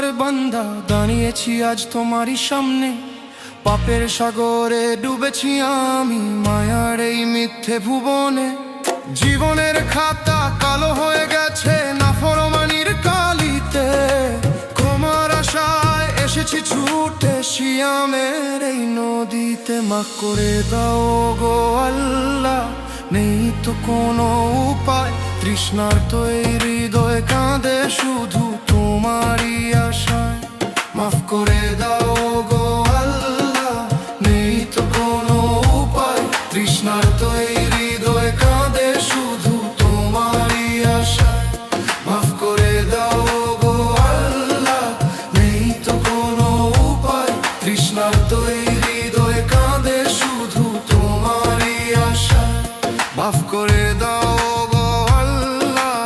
তোমার বান্দা, দাঁড়িয়েছি আজ তোমারই সামনে। পাপের সাগরে ডুবেছি আমি, মায়ার এই মিথ্যে ভুবনে। জীবনের খাতা কালো হয়ে গেছে নাফরমানির কালিতে। ক্ষমার আশায় এসেছি ছুটে সিয়ামের এই নদীতে। মাফ করে দাও গো আল্লাহ, নেই তো কোনো উপায়। তৃষ্ণার্ত এই হৃদয় কাঁদে শুধু তোমারই আশায়। মাফ করে দাও গো আল্লাহ, নেই তো কোনো উপায়। তৃষ্ণার্ত এই হৃদয় কাঁদে শুধু তোমারই আশায়। মাফ করে দাও গো আল্লাহ, নেই তো কোনো উপায়। তৃষ্ণার্ত এই হৃদয় কাঁদে শুধু তোমারই আশায়। মাফ করে দাও গো আল্লাহ,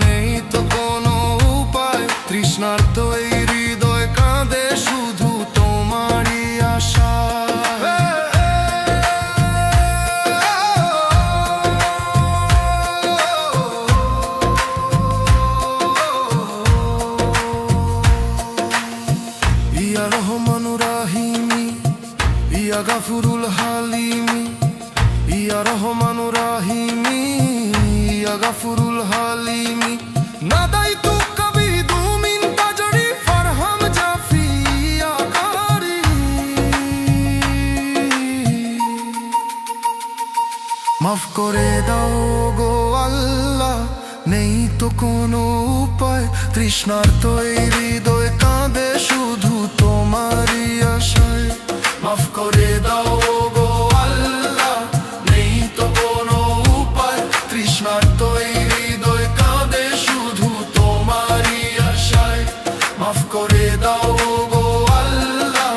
নেই তো কোনো উপায়। তৃষ্ণার্ত এই হৃদয় কাঁদে শুধু তোমারই আশায়। ইয়া রহমানুর রাহিমি, ইয়া গাফুরুল হালিমি। ইয়া রহমানুর রাহিমি, ইয়া গাফুরুল হালিমি। নাদাইতু কবি দু মিন তাজরি ফারহাম জাফি ইয়া কারি। মাফ করে দাও গো আল্লাহ, নেই তো কোনো উপায়। তৃষ্ণার্ত এই হৃদয় কাঁদে শুধু তোমারই আশায়। মাফ করে দাও গো আল্লাহ, নেই তো কোনো উপায়। তৃষ্ণার্ত এই হৃদয় কাঁদে শুধু তোমারই আশায়। মাফ করে দাও গো আল্লাহ,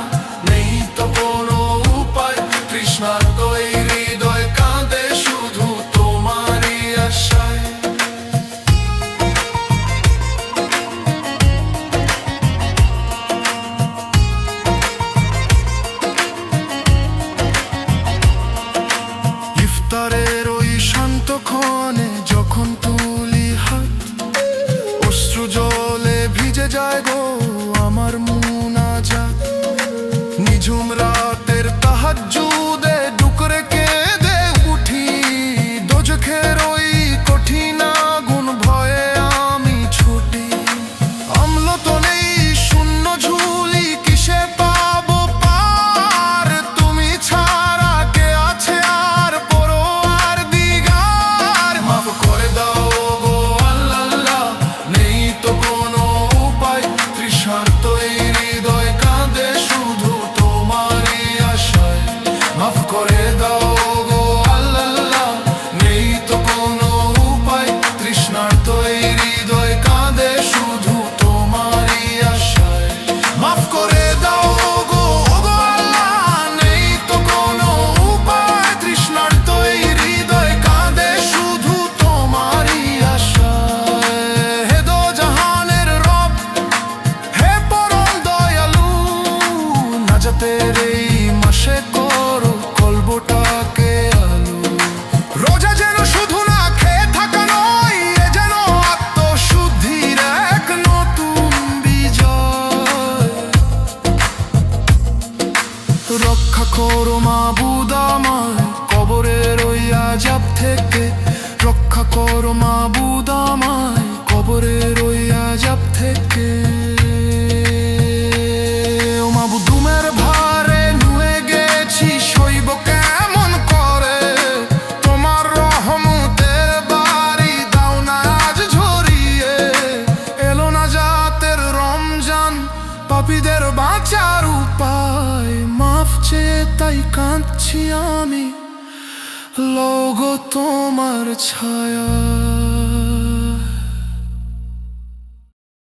নেই তো কোনো উপায়। তৃষ্ণার্ত এই হৃদয় কাঁদে শুধু তোমারই আশায়। ইফতারের ওই শান্ত ক্ষণে যখন তুলি হাত, অশ্রু জলে ভিজে যায় গো আমার মুনাজাত। নিঝুম রাতের তাহাজ্জুদে ডুকরে কেঁদে উঠি, দোজখের ওই কঠিন আগুন ভয়ে আমি ছুটি। অম্ল তো নেই শূন্য ঝুলি, কিসে পাবো পার? তুমি ছাড়া কে আছে আর পরোয়ার দিগার? মাফ করে দাও গো আল্লাহ, নেই তো কোনো উপায়। তৃষ্ণার্ত এই হৃদয় কাঁদে শুধু তোমারই আশায়। মাফ করে দাও গো আল্লাহ, নেই তো কোনো উপায়। তৃষ্ণার্ত এই হৃদয় কাঁদে শুধু তোমারই আশায়। মাফ করে দাও গো আল্লাহ, নেই তো কোনো উপায়। তৃষ্ণার্ত এই হৃদয় কাঁদে শুধু তোমারই আশায়। হে দো জাহানের রব, হে পরম দয়ালু, নাজাতের এই মাসে করো কলবটাকে আলু। রোজা যেন শুধু না খেয়ে থাকা নয়, এ যেন আত্মশুদ্ধির এক নতুন বিজয়। রক্ষা করো মাবুদ আমায় কবরের ওই আযাব থেকে। রক্ষা করো মাবুদ আমায় কবরের ওই আযাব থেকে। ও মাবুদ, দুমের ভারে নুয়ে গেছি, সইব কেমন করে? তোমার রহমতের বাড়ি দাও না আজ ঝরিয়ে। এলো না জাতের রমজান, পাপীদের বাঁচার উপায়। মাফ চেয়ে তাই কাঁদছি আমি, লোগো তোমার ছায়া।